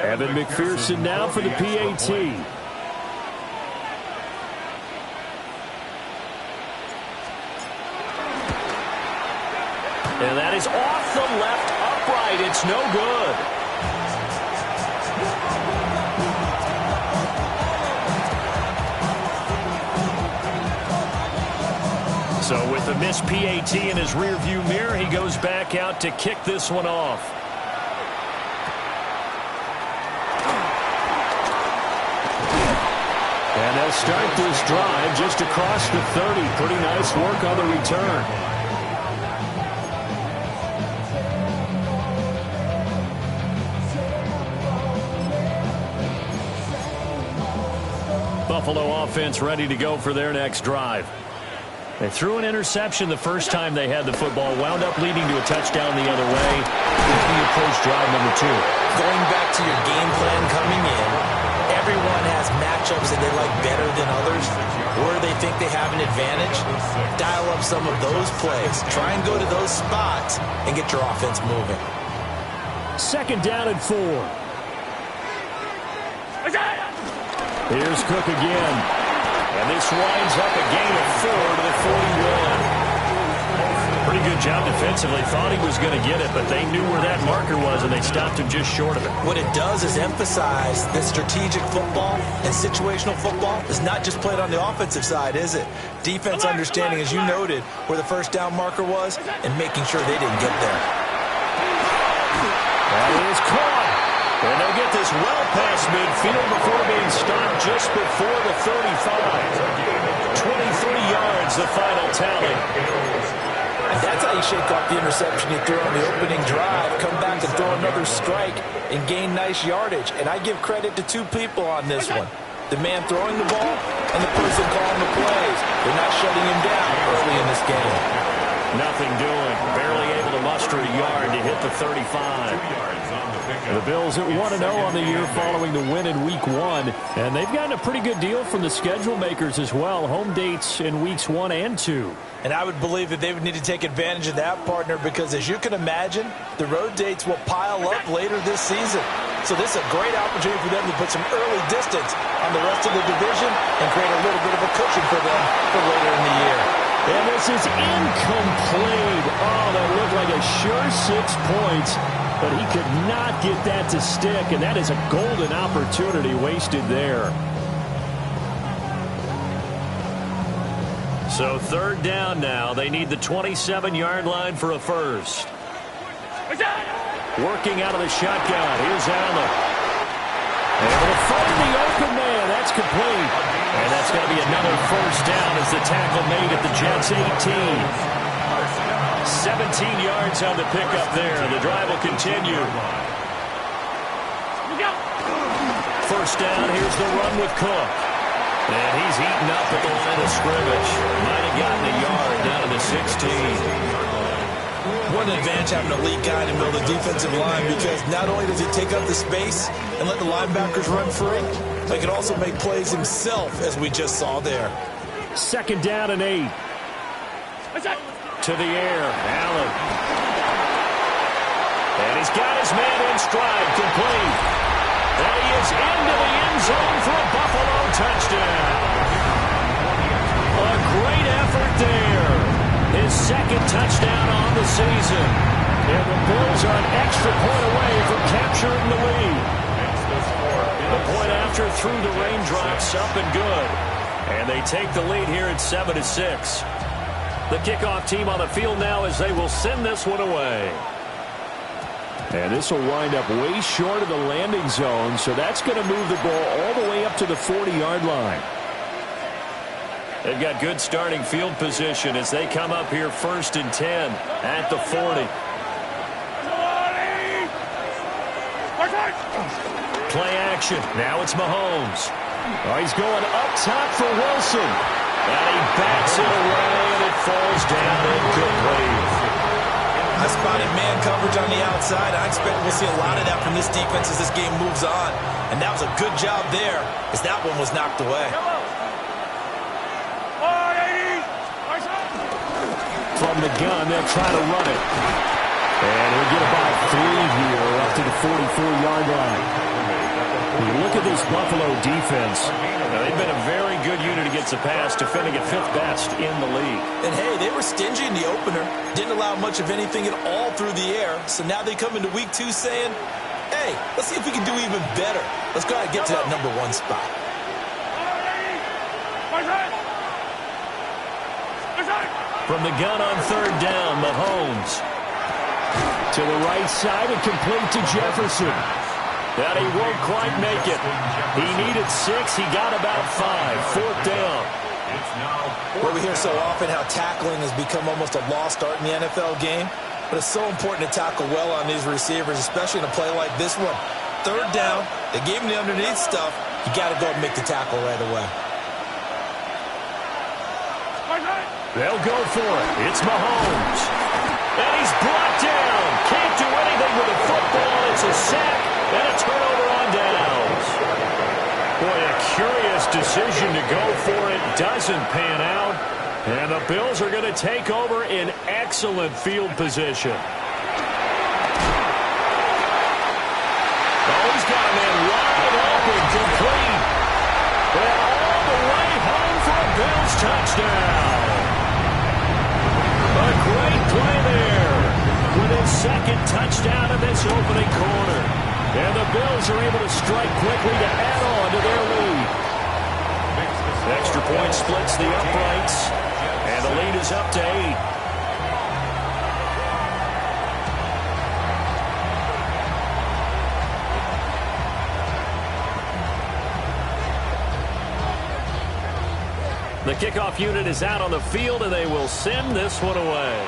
Evan McPherson now for the PAT. And that is off the left upright. It's no good. So with the missed PAT in his rearview mirror, he goes back out to kick this one off. And they'll start this drive just across the 30. Pretty nice work on the return. Buffalo offense ready to go for their next drive. They threw an interception the first time they had the football, wound up leading to a touchdown the other way. As we approach drive number 2. Going back to your game plan coming in, everyone has matchups that they like better than others, or they think they have an advantage. Dial up some of those plays. Try and go to those spots and get your offense moving. Second down and 4. Here's Cook again. And this winds up a gain of 4 to the 41. Pretty good job defensively. Thought he was going to get it, but they knew where that marker was, and they stopped him just short of it. What it does is emphasize that strategic football and situational football is not just played on the offensive side, is it? Defense understanding, as you noted, where the first down marker was and making sure they didn't get there. That is caught. And they'll get this well past midfield before being stopped just before the 35. 23 yards, the final tally. And that's how you shake off the interception you threw on the opening drive, come back and throw another strike and gain nice yardage. And I give credit to two people on this one. The man throwing the ball and the person calling the plays. They're not shutting him down early in this game. Nothing doing. Barely able to muster a yard to hit the 35. The Bills at 1-0 on the year following the win in Week 1. And they've gotten a pretty good deal from the schedule makers as well. Home dates in Weeks 1 and 2. And I would believe that they would need to take advantage of that, partner, because as you can imagine, the road dates will pile up later this season. So this is a great opportunity for them to put some early distance on the rest of the division and create a little bit of a cushion for them for later in the year. And this is incomplete. Oh, that looked like a sure 6 points. But he could not get that to stick, and that is a golden opportunity wasted there. So third down now. They need the 27-yard line for a first. Working out of the shotgun. Here's Allen. Able to find the open man. That's complete. And that's going to be another first down as the tackle made at the Jets' 18. 17 yards on the pickup there. The drive will continue. First down. Here's the run with Cook. And he's eaten up at the line of scrimmage. Might have gotten a yard down to the 16. What an advantage having a lead guy in the middle of the defensive line, because not only does he take up the space and let the linebackers run free, but he can also make plays himself, as we just saw there. Second down and 8. To the air, Allen. And he's got his man in stride, complete. And he is into the end zone for a Buffalo touchdown. A great effort there. His second touchdown on the season. And the Bills are an extra point away from capturing the lead. The point after through the raindrops, up and good. And they take the lead here at 7-6. The kickoff team on the field now as they will send this one away. And this will wind up way short of the landing zone, so that's going to move the ball all the way up to the 40-yard line. They've got good starting field position as they come up here 1st and 10 at the 40. Play action. Now it's Mahomes. Oh, he's going up top for Wilson. And he bats it away, and it falls down incomplete. I spotted man coverage on the outside. I expect we'll see a lot of that from this defense as this game moves on. And that was a good job there as that one was knocked away. From the gun, they'll try to run it. And he'll get about 3 here up to the 44-yard line. Look at this Buffalo defense. Now, they've been a very good unit against the pass, defending at 5th best in the league. And, hey, they were stingy in the opener. Didn't allow much of anything at all through the air. So now they come into week 2 saying, hey, let's see if we can do even better. Let's go ahead and get to that #1 spot. From the gun on 3rd down, Mahomes. To the right side and complete to Jefferson. But he won't quite make it. He needed 6. He got about 5. 4th down. Well, we hear so often how tackling has become almost a lost art in the NFL game. But it's so important to tackle well on these receivers, especially in a play like this one. 3rd down. They gave him the underneath stuff. You got to go and make the tackle right away. They'll go for it. It's Mahomes. And he's brought down. Can't do anything with the football. It's a sack and a turnover on downs. Boy, a curious decision to go for it. Doesn't pan out. And the Bills are going to take over in excellent field position. Oh, he's got a man wide open, complete. And all the way home for a Bills touchdown. A great play there with his 2nd touchdown of this opening quarter. And the Bills are able to strike quickly to add on to their lead. Extra point splits the uprights, and the lead is up to 8. The kickoff unit is out on the field, and they will send this one away.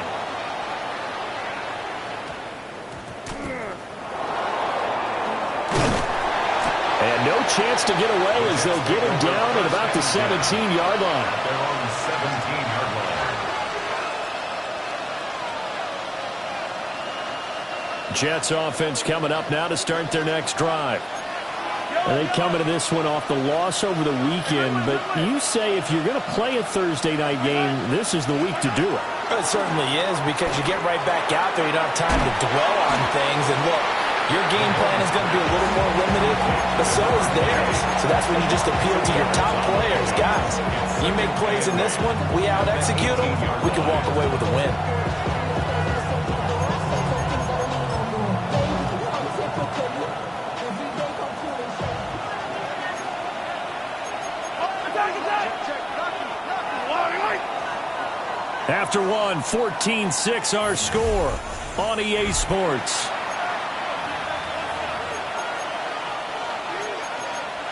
And no chance to get away as they'll get him down at about the 17-yard line. They're on the 17-yard line. Jets offense coming up now to start their next drive. And they come into this one off the loss over the weekend, but you say if you're going to play a Thursday night game, this is the week to do it. It certainly is, because you get right back out there. You don't have time to dwell on things. And look, your game plan is going to be a little more limited, but so is theirs. So that's when you just appeal to your top players. Guys, you make plays in this one, we out-execute them, we can walk away with a win. After one, 14-6 our score on EA Sports.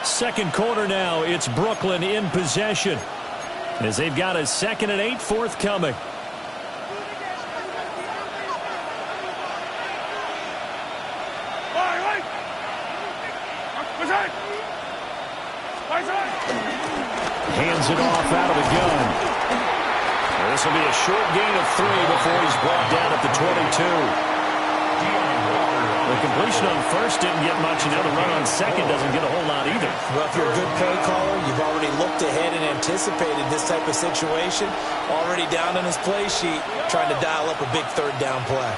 Second quarter now, it's Brooklyn in possession as they've got a 2nd and 8 forthcoming. Hands it off out of the gun. This will be a short gain of 3 before he's brought down at the 22. The completion on 1st didn't get much, and now the run on 2nd doesn't get a whole lot either. Well, if you're a good play caller, you've already looked ahead and anticipated this type of situation. Already down on his play sheet, trying to dial up a big 3rd down play.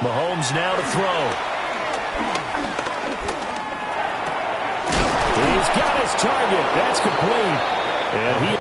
Mahomes now to throw. He's got his target. That's complete. And he...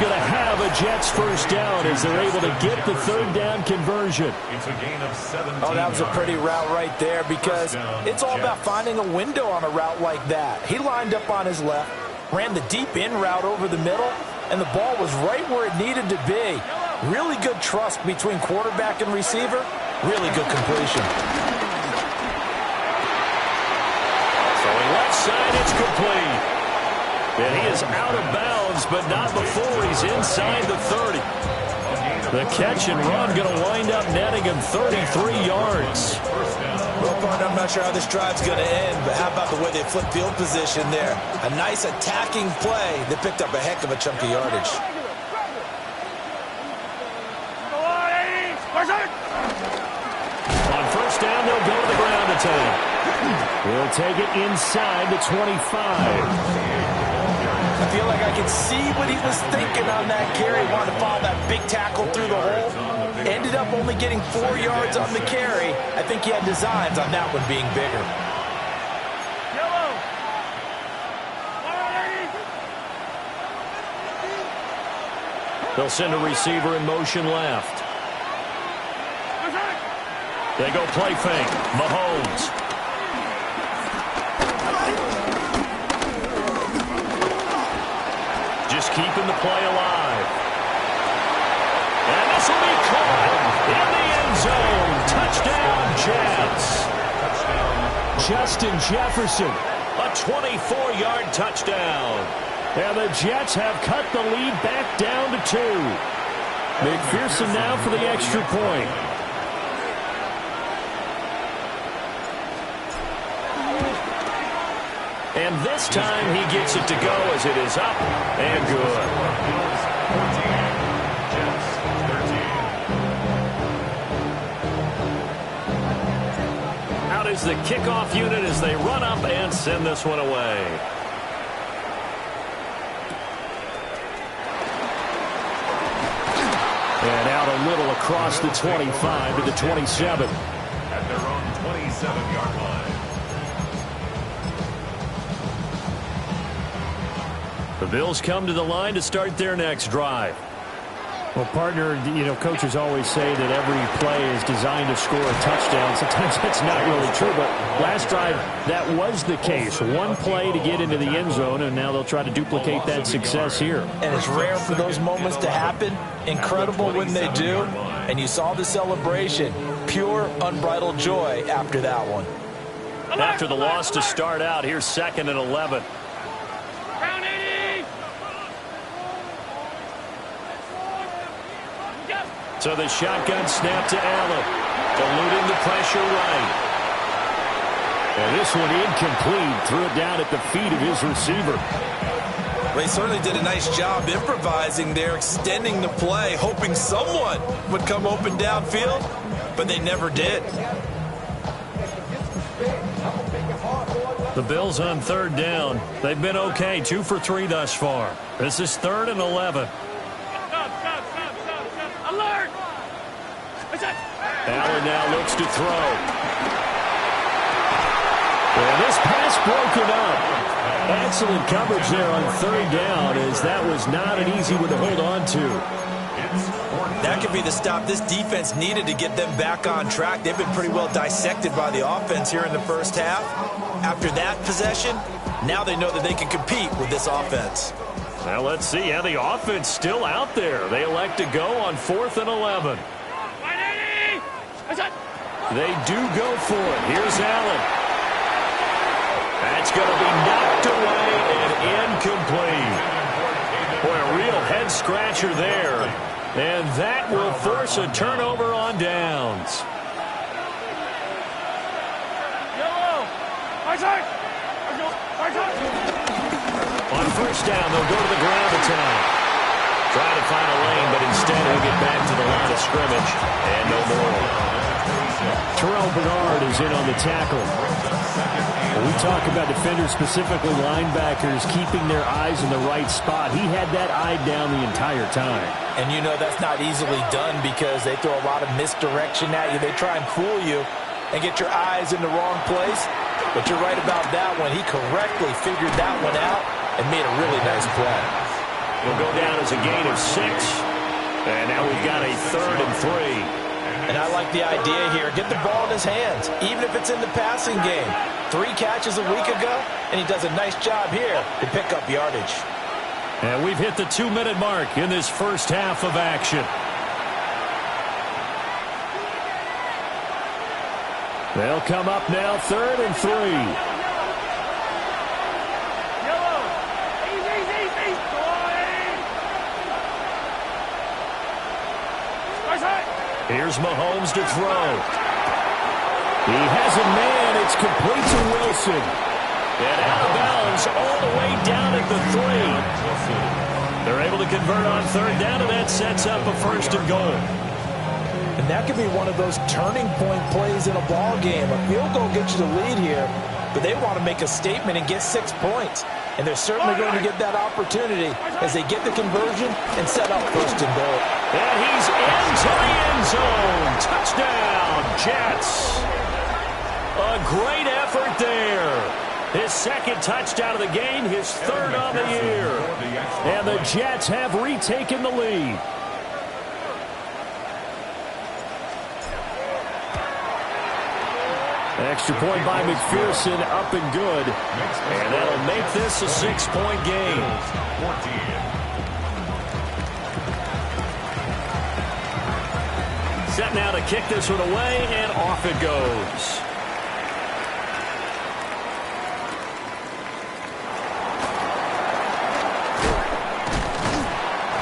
going to have a Jets first down as they're able to get the 3rd down conversion. It's a gain of 17. Oh, that was a pretty route right there, because it's all about finding a window on a route like that. He lined up on his left, ran the deep in route over the middle, and the ball was right where it needed to be. Really good trust between quarterback and receiver. Really good completion. Throwing left side, it's complete. And he is out of bounds, but not before he's inside the 30. The catch and run going to wind up netting him 33 yards. Well, partner, I'm not sure how this drive's going to end, but how about the way they flip field position there? A nice attacking play that picked up a heck of a chunk of yardage. On first down, they'll go to the ground attack. We'll take it inside the 25. I feel like I can see what he was thinking on that carry. Wanted to follow that big tackle through the hole. Ended up only getting 4 yards on the carry. I think he had designs on that one being bigger. They'll send a receiver in motion left. They go play fake. Mahomes. Just keeping the play alive. And this will be caught in the end zone. Touchdown, Jets. Justin Jefferson, a 24-yard touchdown. And the Jets have cut the lead back down to 2. McPherson now for the extra point. And this time he gets it to go as it is up and good. Out is the kickoff unit as they run up and send this one away. And out a little across the 25 to the 27. At their own 27-yard line. The Bills come to the line to start their next drive. Well, partner, coaches always say that every play is designed to score a touchdown. Sometimes that's not really true, but last drive, that was the case. One play to get into the end zone, and now they'll try to duplicate that success here. And it's rare for those moments to happen. Incredible when they do. And you saw the celebration. Pure, unbridled joy after that one. After the loss to start out, here's 2nd and 11. So the shotgun snap to Allen. Eluding the pressure right. And this one incomplete. Threw it down at the feet of his receiver. Well, he certainly did a nice job improvising there, extending the play, hoping someone would come open downfield, but they never did. The Bills on 3rd down. They've been okay, 2 for 3 thus far. This is 3rd and 11. Allen now looks to throw. And this pass broken up. Excellent coverage there on 3rd down, as that was not an easy one to hold on to. That could be the stop this defense needed to get them back on track. They've been pretty well dissected by the offense here in the first half. After that possession, now they know that they can compete with this offense. Now let's see how the offense still out there. They elect to go on 4th and 11. They do go for it. Here's Allen. That's going to be knocked away and incomplete. Boy, a real head-scratcher there. And that will force a turnover on downs. On first down, they'll go to the ground attack. Trying to find a lane, but instead he'll get back to the line of scrimmage. And no more. Terrell Bernard is in on the tackle. When we talk about defenders, specifically linebackers, keeping their eyes in the right spot, he had that eye down the entire time. And you know that's not easily done because they throw a lot of misdirection at you. They try and fool you and get your eyes in the wrong place. But you're right about that one. He correctly figured that one out and made a really nice play. It'll go down as a gain of 6. And now we've got a 3rd and 3. And I like the idea here. Get the ball in his hands, even if it's in the passing game. 3 catches a week ago, and he does a nice job here to pick up yardage. And we've hit the 2-minute mark in this first half of action. They'll come up now, 3rd and 3. Here's Mahomes to throw. He has a man. It's complete to Wilson. And out of bounds all the way down at the 3. They're able to convert on third down, and that sets up a first and goal. And that could be one of those turning point plays in a ball game. A field goal gets you the lead here, but they want to make a statement and get 6 points. And they're certainly going to get that opportunity as they get the conversion and set up first and goal. And he's into the end zone. Touchdown, Jets. A great effort there. His second touchdown of the game, his third on the year. And the Jets have retaken the lead. Extra point by McPherson, up and good. And that'll make this a 6-point game. Set now to kick this one away, and off it goes.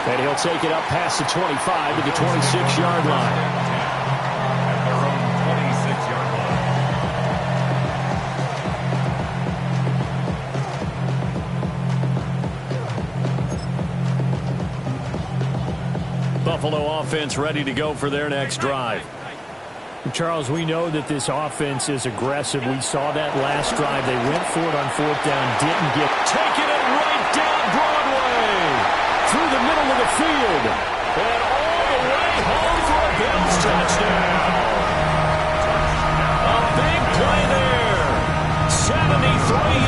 And he'll take it up past the 25 to the 26-yard line. Buffalo offense ready to go for their next drive. Charles, we know that this offense is aggressive. We saw that last drive. They went for it on fourth down, didn't get. Taking it right down Broadway. Through the middle of the field. And all the way home for a Bills touchdown. A big play there. 73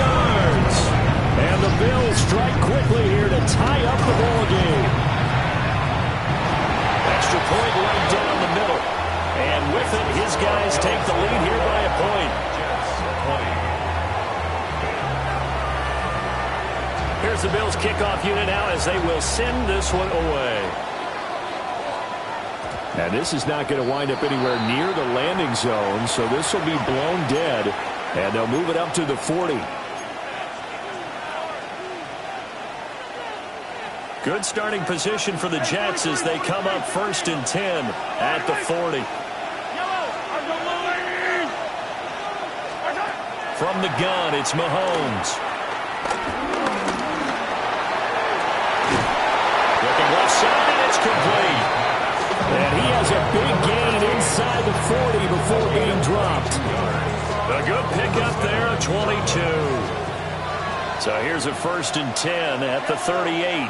yards. And the Bills strike quickly here to tie up the ball game. Extra point right down the middle. And with it, his guys take the lead here by a point. Here's the Bills kickoff unit now as they will send this one away. Now this is not going to wind up anywhere near the landing zone, so this will be blown dead. And they'll move it up to the 40. Good starting position for the Jets as they come up 1st and 10 at the 40. From the gun, it's Mahomes. Looking left side, and it's complete. And he has a big gain inside the 40 before being dropped. A good pickup there, a 22. So here's a 1st and 10 at the 38.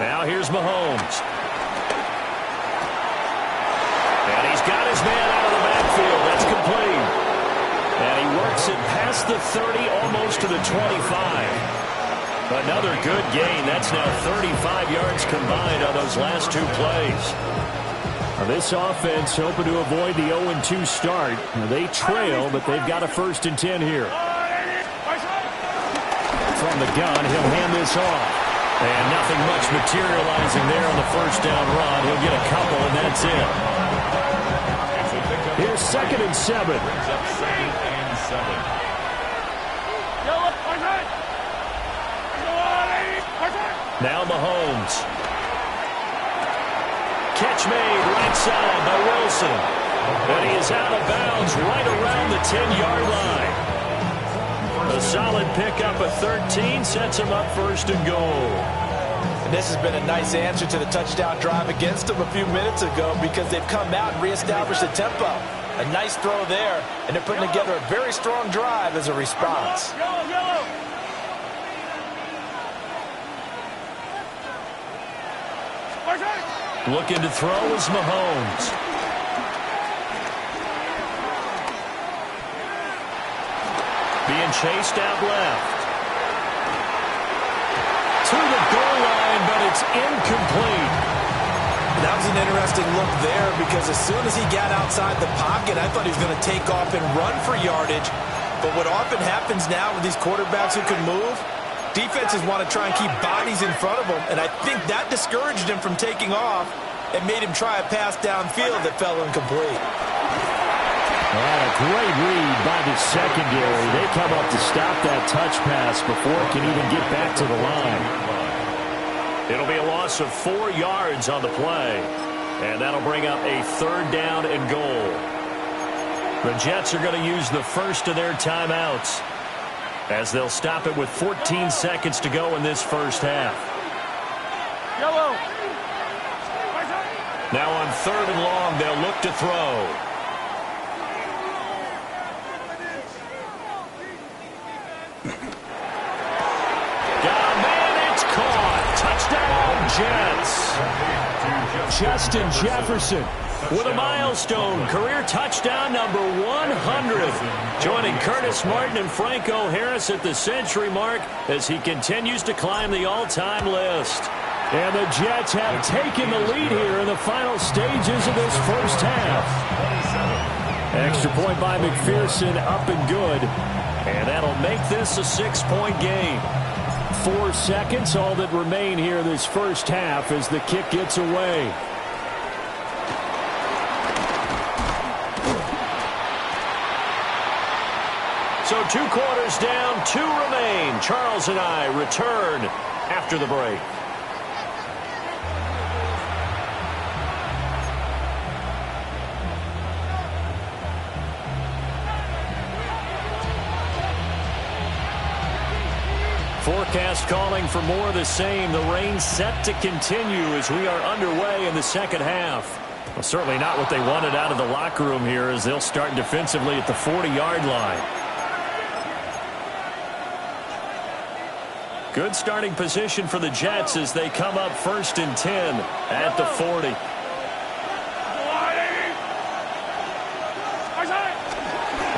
Now here's Mahomes. And he's got his man out of the backfield. That's complete. And he works it past the 30, almost to the 25. Another good gain. That's now 35 yards combined on those last 2 plays. Now this offense hoping to avoid the 0-2 start. Now they trail, but they've got a 1st and 10 here. From the gun, he'll hand this off. And nothing much materializing there on the 1st down run. He'll get a couple, and that's it. Here's 2nd and 7. Now Mahomes. Catch made right side by Wilson. And he is out of bounds right around the 10-yard line. A solid pickup of 13 sets him up 1st and goal. And this has been a nice answer to the touchdown drive against them a few minutes ago because they've come out and reestablished the tempo. A nice throw there, and they're putting together a very strong drive as a response. Looking to throw is Mahomes. Being chased out left. To the goal line, but it's incomplete. That was an interesting look there because as soon as he got outside the pocket, I thought he was going to take off and run for yardage. But what often happens now with these quarterbacks who can move, defenses want to try and keep bodies in front of them, and I think that discouraged him from taking off and made him try a pass downfield that fell incomplete. A great read by the secondary. They come up to stop that touch pass before it can even get back to the line. It'll be a loss of 4 yards on the play. And that'll bring up a 3rd down and goal. The Jets are going to use the first of their timeouts as they'll stop it with 14 seconds to go in this first half. Yellow. Now on 3rd and long, they'll look to throw. Got a man, it's caught. Touchdown, Jets. Justin Jefferson with a milestone career touchdown number 100. Joining Curtis Martin and Franco Harris at the century mark as he continues to climb the all-time list. And the Jets have taken the lead here in the final stages of this first half. Extra point by McPherson, up and good. And that'll make this a 6-point game. 4 seconds, all that remain here this first half as the kick gets away. So 2 quarters down, 2 remain. Charles and I return after the break. Forecast calling for more of the same. The rain set to continue as we are underway in the second half. Well, certainly not what they wanted out of the locker room here as they'll start defensively at the 40-yard line. Good starting position for the Jets as they come up 1st and 10 at the 40.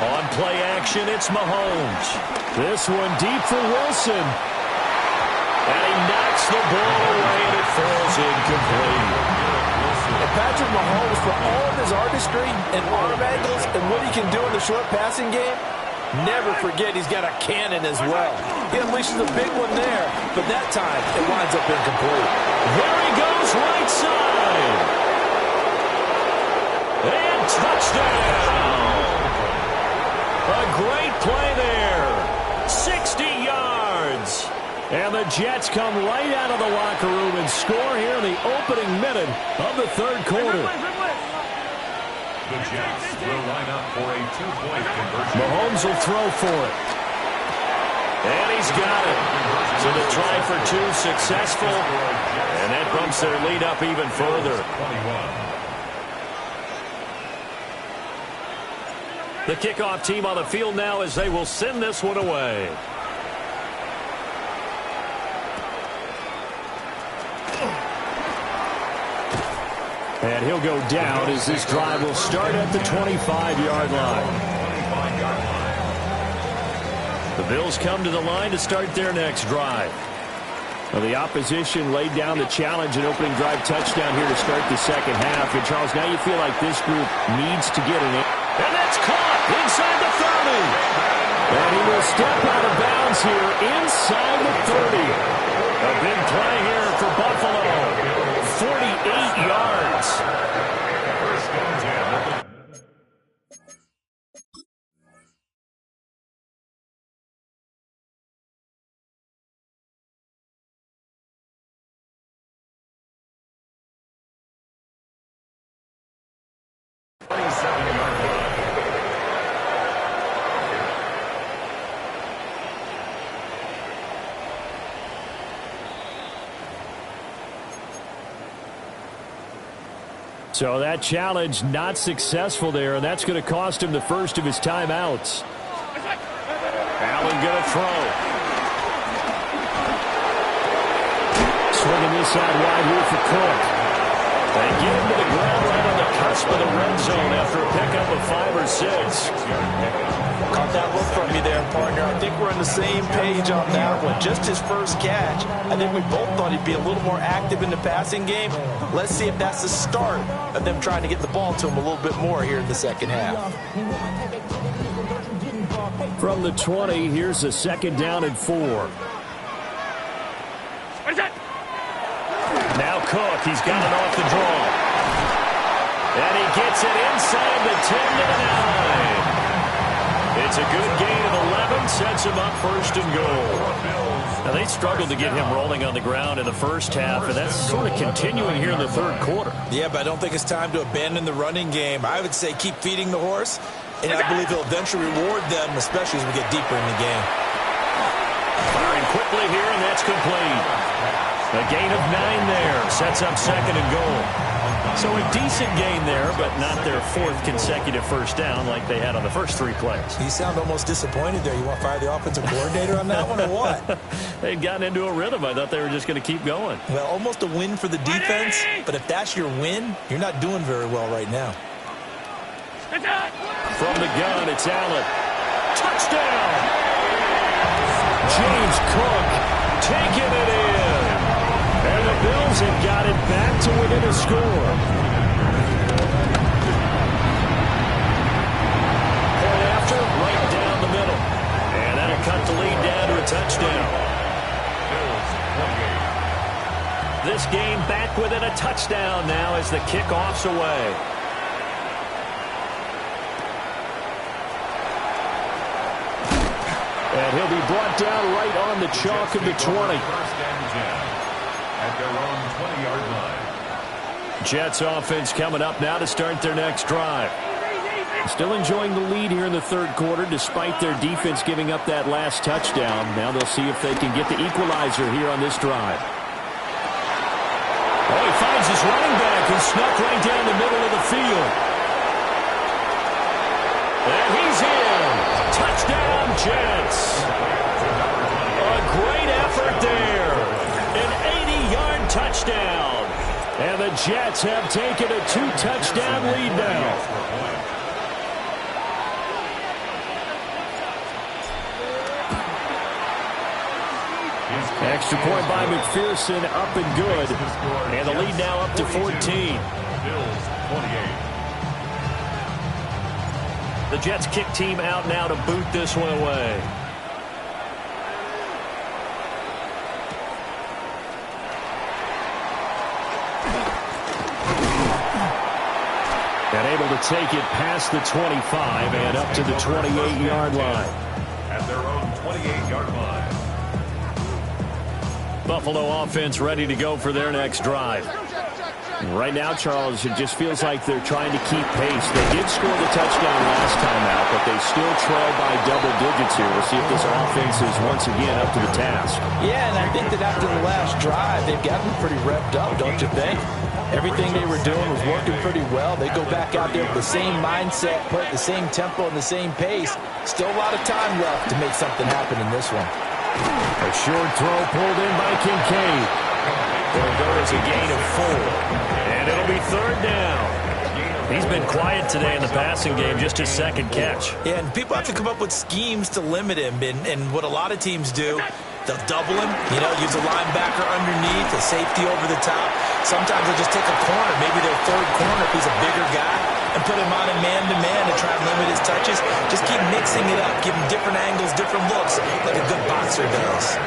On play action, it's Mahomes. This one deep for Wilson. And he knocks the ball away, and it falls incomplete. And Patrick Mahomes, for all of his artistry and arm angles and what he can do in the short passing game, never forget he's got a cannon as well. He unleashes a big one there, but that time it winds up incomplete. There he goes, right side. And touchdown. A great play there. 60 yards. And the Jets come right out of the locker room and score here in the opening minute of the 3rd quarter. The Jets will line up for a 2-point conversion. Mahomes will throw for it. And he's got it. So the try for 2 successful. And that bumps their lead up even further. 21. The kickoff team on the field now as they will send this one away. And he'll go down as this drive will start at the 25-yard line. The Bills come to the line to start their next drive. Well, the opposition laid down the challenge and opening drive touchdown here to start the second half. And, Charles, now you feel like this group needs to get an... And that's caught inside the 30. And he will step out of bounds here inside the 30. A big play here for Buffalo. 48 yards. First and 10. So that challenge not successful there, and that's going to cost him the first of his timeouts. Allen going to throw. Swinging this out wide here for Cook. They get him to the ground right on the cusp of the red zone after a pickup of 5 or 6. Caught that look from you there, partner. I think we're on the same page on that one. Just his first catch. I think we both thought he'd be a little more active in the passing game. Let's see if that's the start of them trying to get the ball to him a little bit more here in the second half. From the 20, here's a 2nd down and 4. Now Cook, he's got it off the draw. And he gets it inside the 10 to the 9. It's a good gain of and sets him up first and goal. Now, they struggled to get him rolling on the ground in the first half, and that's sort of continuing here in the third quarter. Yeah, but I don't think it's time to abandon the running game. I would say keep feeding the horse, and I believe he'll eventually reward them, especially as we get deeper in the game. Firing quickly here, and that's complete. A gain of 9 there. Sets up second and goal. So a decent gain there, but not their fourth consecutive first down like they had on the first 3 plays. You sound almost disappointed there. You want to fire the offensive coordinator on that one or what? They'd gotten into a rhythm. I thought they were just going to keep going. Well, almost a win for the defense, but if that's your win, you're not doing very well right now. From the gun, it's Allen. Touchdown! James Cook taking it in. And the Bills have got it back to within a score. Point after, right down the middle. And that'll cut the lead down to a touchdown. This game back within a touchdown now as the kickoff's away. And he'll be brought down right on the chalk of the 20. At their own 20-yard line. Jets offense coming up now to start their next drive. Still enjoying the lead here in the third quarter despite their defense giving up that last touchdown. Now they'll see if they can get the equalizer here on this drive. Oh, he finds his running back who snuck right down the middle of the field. And he's in. Touchdown, Jets. A great effort there. An 80-yard touchdown. And the Jets have taken a 2-touchdown lead now. Extra point by McPherson, up and good. And the lead now up to 14. Bills 28. The Jets kick team out now to boot this one away. And able to take it past the 25 and up to the 28-yard line. At their own 28-yard line. Buffalo offense ready to go for their next drive. Right now, Charles, it just feels like they're trying to keep pace. They did score the touchdown last time out, but they still trail by double digits here. We'll see if this offense is once again up to the task. Yeah, and I think that after the last drive, they've gotten pretty revved up, don't you think? Everything they were doing was working pretty well. They go back out there with the same mindset, put the same tempo and the same pace. Still a lot of time left to make something happen in this one. A short throw pulled in by Kincaid. There goes a gain of 4. And it'll be third down. He's been quiet today in the passing game, just his second catch. Yeah, and people have to come up with schemes to limit him. And what a lot of teams do, they'll double him, use a linebacker underneath, a safety over the top. Sometimes they'll just take a corner, maybe their third corner if he's a bigger guy, and put him on a man-to-man to try and limit his touches. Just keep mixing it up, give him different angles, different looks, like a good boxer does.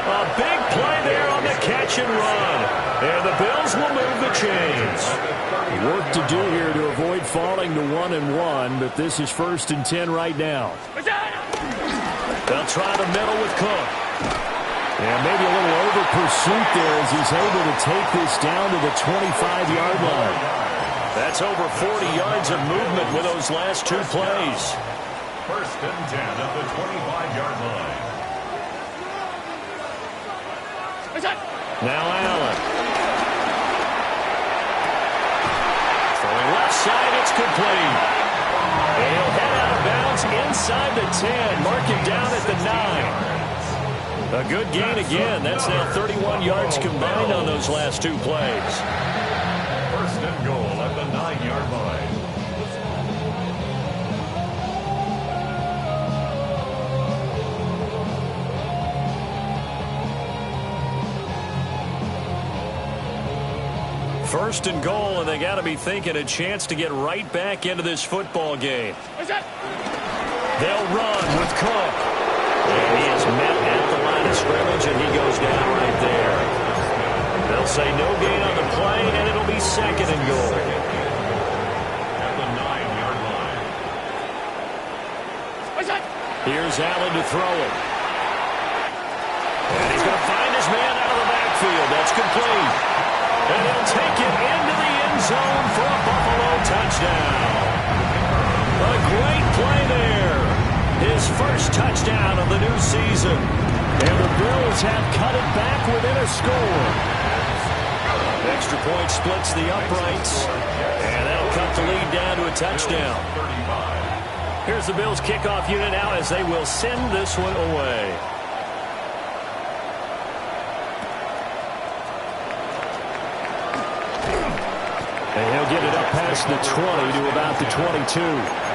A big play there on the catch and run. And the Bills will move the chains. Work to do here to avoid falling to 1-1, but this is 1st and 10 right now. They'll try the middle with Cook. And maybe a little over pursuit there as he's able to take this down to the 25-yard line. That's over 40 yards of movement with those last 2 plays. 1st and 10 at the 25-yard line. Now Allen. Throwing left side, it's complete. And he'll head out of bounds inside the 10. Mark him down at the 9. A good gain again. That's now 31 yards combined on those last 2 plays. 1st and goal at the 9-yard line. First and goal, and they got to be thinking a chance to get right back into this football game. They'll run with Cook. And he is met at the line of scrimmage, and he goes down right there. They'll say no gain on the play, and it'll be 2nd and goal. At the 9-yard line. Here's Allen to throw it. And he's going to find his man out of the backfield. That's complete. And he'll take it into the end zone for a Buffalo touchdown. A great play there. His first touchdown of the new season. And the Bills have cut it back within a score. Extra point splits the uprights. And that'll cut the lead down to a touchdown. Here's the Bills kickoff unit now as they will send this one away. And he'll get it up past the 20 to about the 22.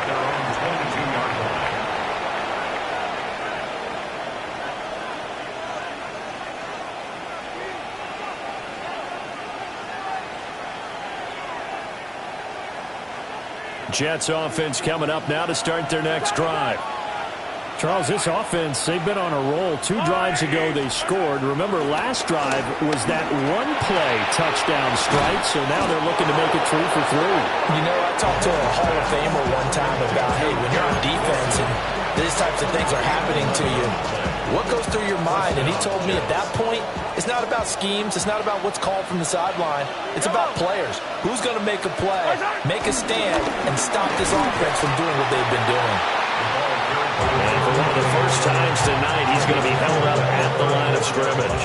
Jets offense coming up now to start their next drive. Charles, this offense, they've been on a roll. 2 drives ago they scored. Remember, last drive was that one-play touchdown strike, so now they're looking to make it 3 for 3. You know, I talked to a Hall of Famer one time about, hey, when you're on defense and these types of things are happening to you, what goes through your mind? And he told me at that point, it's not about schemes. It's not about what's called from the sideline. It's about players. Who's going to make a play, make a stand, and stop this offense from doing what they've been doing? And for one of the first times tonight, he's going to be held up at the line of scrimmage.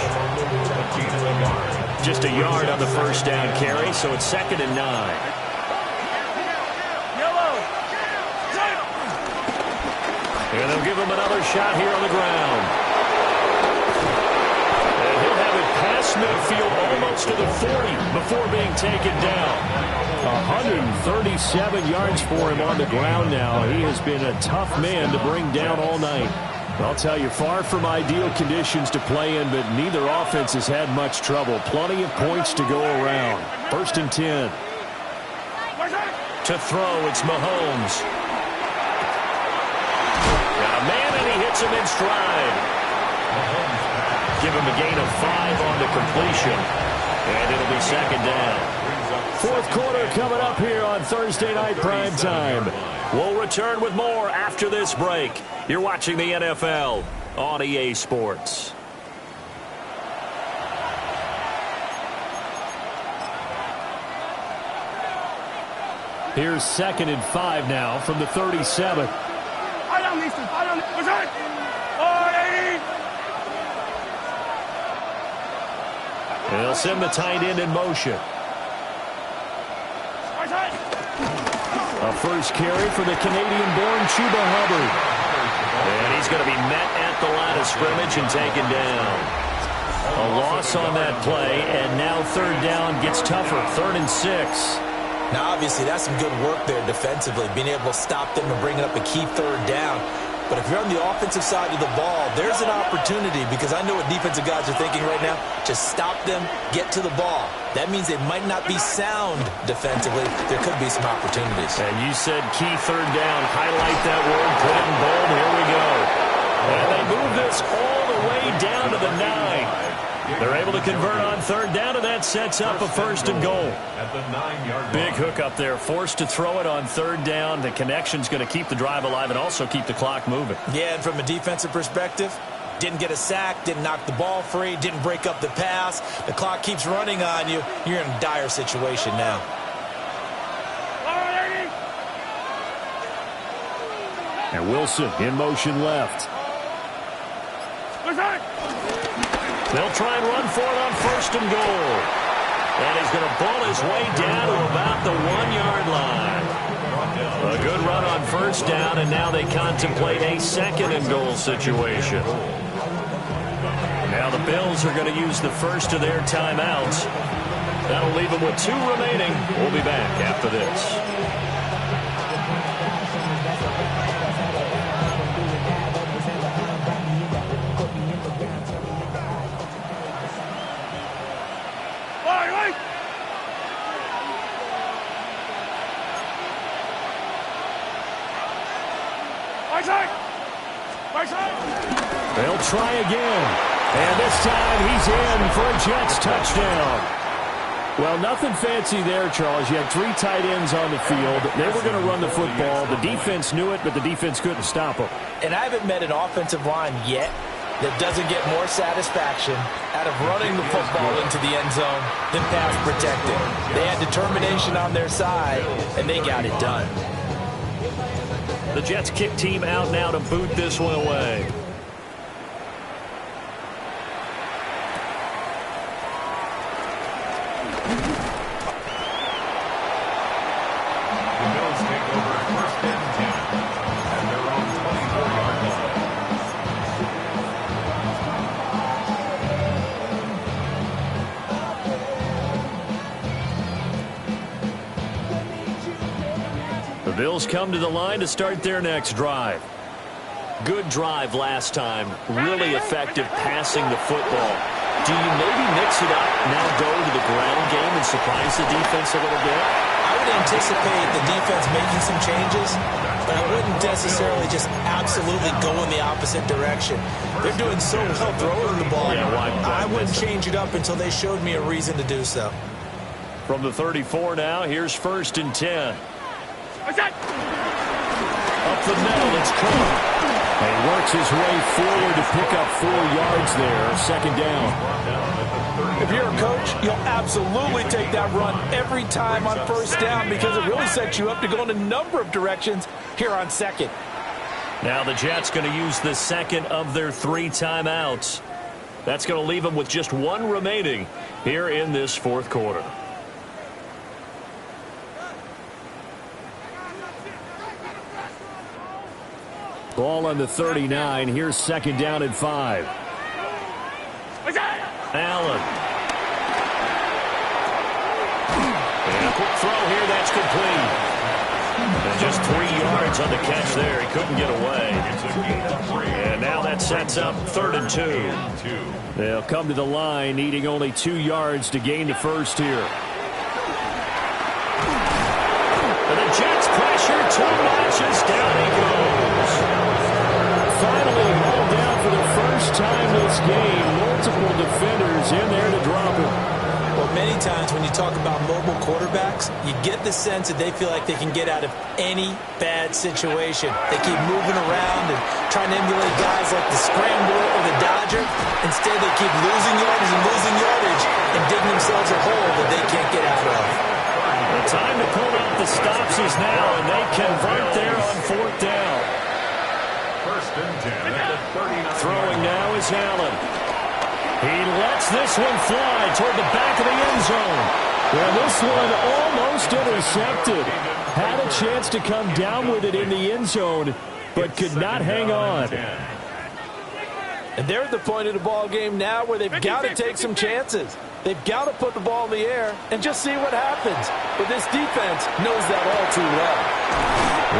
Just a yard on the first down carry, so it's 2nd and 9. And they'll give him another shot here on the ground. And he'll have it past midfield almost to the 40 before being taken down. 137 yards for him on the ground now. He has been a tough man to bring down all night. I'll tell you, far from ideal conditions to play in, but neither offense has had much trouble. Plenty of points to go around. 1st and 10. To throw, it's Mahomes. Got a man, and he hits him in stride. Give him a gain of 5 on the completion. And it'll be 2nd down. 4th quarter coming up here on Thursday Night Prime Time. We'll return with more after this break. You're watching the NFL on EA Sports. Here's 2nd and 5 now from the 37. They'll send the tight end in motion. A first carry for the Canadian-born Chuba Hubbard. And he's going to be met at the line of scrimmage and taken down. A loss on that play, and now 3rd down gets tougher. 3rd and 6. Now, obviously, that's some good work there defensively, being able to stop them and bringing up a key 3rd down. But if you're on the offensive side of the ball, there's an opportunity, because I know what defensive guys are thinking right now. Just stop them, get to the ball. That means they might not be sound defensively. There could be some opportunities. And you said key 3rd down. Highlight that word. Put it in bold. Here we go. And they move this all the way down to the 9. They're able to convert on 3rd down, and that sets up a 1st and goal. Big hook up there. Forced to throw it on 3rd down. The connection's going to keep the drive alive and also keep the clock moving. Yeah, and from a defensive perspective, didn't get a sack, didn't knock the ball free, didn't break up the pass. The clock keeps running on you. You're in a dire situation now. And Wilson in motion left. They'll try and run for it on 1st and goal. And he's going to ball his way down to about the 1-yard line. A good run on 1st down, and now they contemplate a 2nd and goal situation. Now the Bills are going to use the first of their timeouts. That'll leave them with 2 remaining. We'll be back after this. They'll try again. And this time he's in for a Jets touchdown. Well, nothing fancy there, Charles. You had 3 tight ends on the field. They were going to run the football. The defense knew it, but the defense couldn't stop them. And I haven't met an offensive line yet that doesn't get more satisfaction out of running the football into the end zone than pass protecting. They had determination on their side, and they got it done. The Jets kick team out now to boot this one away. The Bills take over first and 10 at their own 24-yard line. The Bills come to the line to start their next drive. Good drive last time. Really effective passing the football. Do you maybe mix it up, now go to the ground game and surprise the defense a little bit? I would anticipate the defense making some changes, but I wouldn't necessarily just absolutely go in the opposite direction. They're doing so well throwing the ball. Yeah, I wouldn't change it up until they showed me a reason to do so. From the 34 now, here's first and 10. Up the middle, it's Cook. He works his way forward to pick up 4 yards there, second down. If you're a coach, you'll absolutely take that run every time on first down because it really sets you up to go in a number of directions here on second. Now the Jets going to use the second of their 3 timeouts. That's going to leave them with just 1 remaining here in this fourth quarter. Ball on the 39. Here's second down and 5. Allen. And a quick throw here. That's complete. And just 3 yards on the catch there. He couldn't get away. And now that sets up 3rd and 2. They'll come to the line needing only 2 yards to gain the first here. And the Jets pressure 2 notches. Down he goes. Finally hauled down for the first time this game. Multiple defenders in there to drop him. Well, many times when you talk about mobile quarterbacks, you get the sense that they feel like they can get out of any bad situation. They keep moving around and trying to emulate guys like the Scrambler or the Dodger. Instead, they keep losing yardage and digging themselves a hole that they can't get out of. The time to pull out the stops is now, and they convert there on 4th down. First and 10 at the 39. Throwing now is Allen. He lets this one fly toward the back of the end zone. Well, this one almost intercepted. Had a chance to come down with it in the end zone, but could not hang on. And they're at the point of the ball game now where they've got to take some chances. They've got to put the ball in the air and just see what happens. But this defense knows that all too well.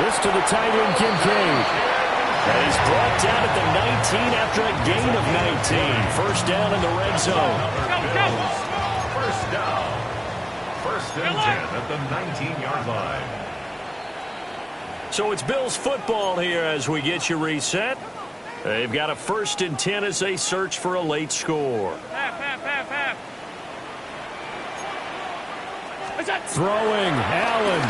This to the tight end, Kincaid. And he's brought down at the 19 after a gain of 19. First down in the red zone. First down. First and 10 at the 19-yard line. So it's Bills football here as we get you reset. They've got a first and 10 as they search for a late score. Throwing, Allen.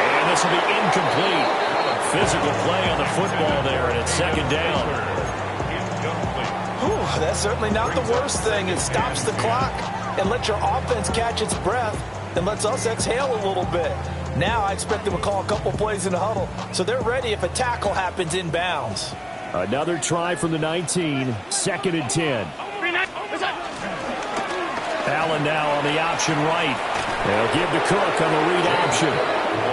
And this will be incomplete. Physical play on the football there, and it's second down. Whew, that's certainly not the worst thing. It stops the clock and lets your offense catch its breath and lets us exhale a little bit. Now I expect them to call a couple plays in the huddle, so they're ready if a tackle happens inbounds. Another try from the 19, second and 10. Allen now on the option right. They'll give to Cook on the read option.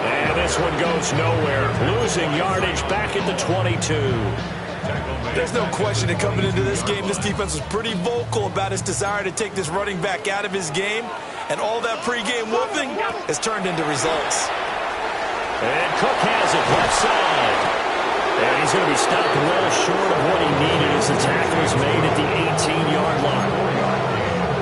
And this one goes nowhere. Losing yardage back at the 22. There's no question that coming into this game, this defense was pretty vocal about its desire to take this running back out of his game. And all that pregame whooping has turned into results. And Cook has it left side. And he's going to be stopped well short of what he needed as the tackle is made at the 18-yard line.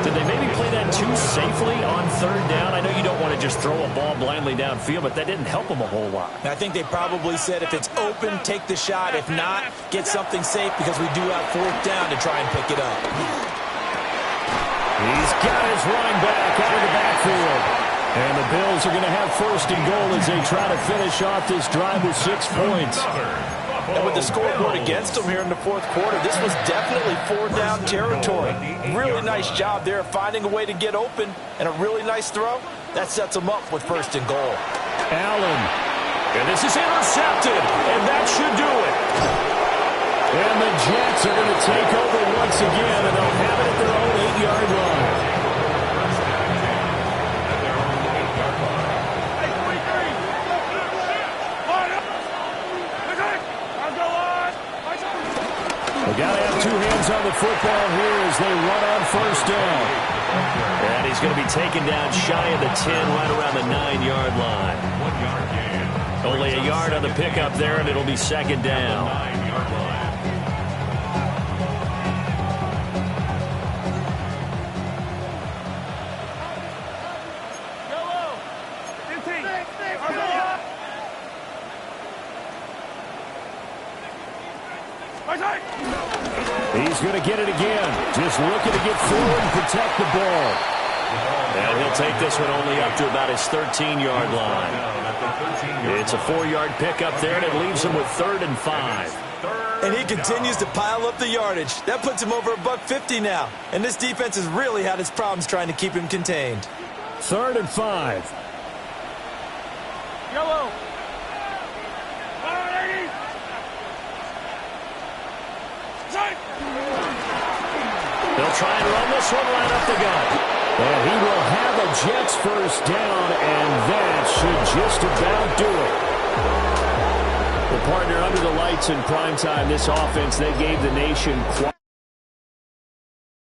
Did they maybe play that too safely on third down? I know you don't want to just throw a ball blindly downfield, but that didn't help them a whole lot. I think they probably said if it's open, take the shot. If not, get something safe because we do have 4th down to try and pick it up. He's got his running back out of the backfield. And the Bills are going to have first and goal as they try to finish off this drive with 6 points. And with the scoreboard against them here in the fourth quarter, this was definitely 4-down territory. Really nice job there finding a way to get open, and a really nice throw. That sets them up with first and goal. Allen. And this is intercepted, and that should do it. And the Jets are going to take over once again, and they'll have it at their own 8-yard line. They got to have 2 hands on the football here as they run on first down. And he's going to be taken down shy of the 10, right around the 9-yard line. 1-yard gain. Only a yard on the pickup there, and it'll be second down. 9-yard line. He's going to get it again. Just looking to get forward and protect the ball. And he'll take this one only up to about his 13-yard line. It's a 4-yard pickup there, and it leaves him with 3rd and 5. And he continues to pile up the yardage. That puts him over $150 now. And this defense has really had its problems trying to keep him contained. 3rd and 5. Yellow. They'll try and run this one right up the gut. And he will have a Jets first down, and that should just about do it. Well, partner, under the lights in primetime, this offense, they gave the nation quite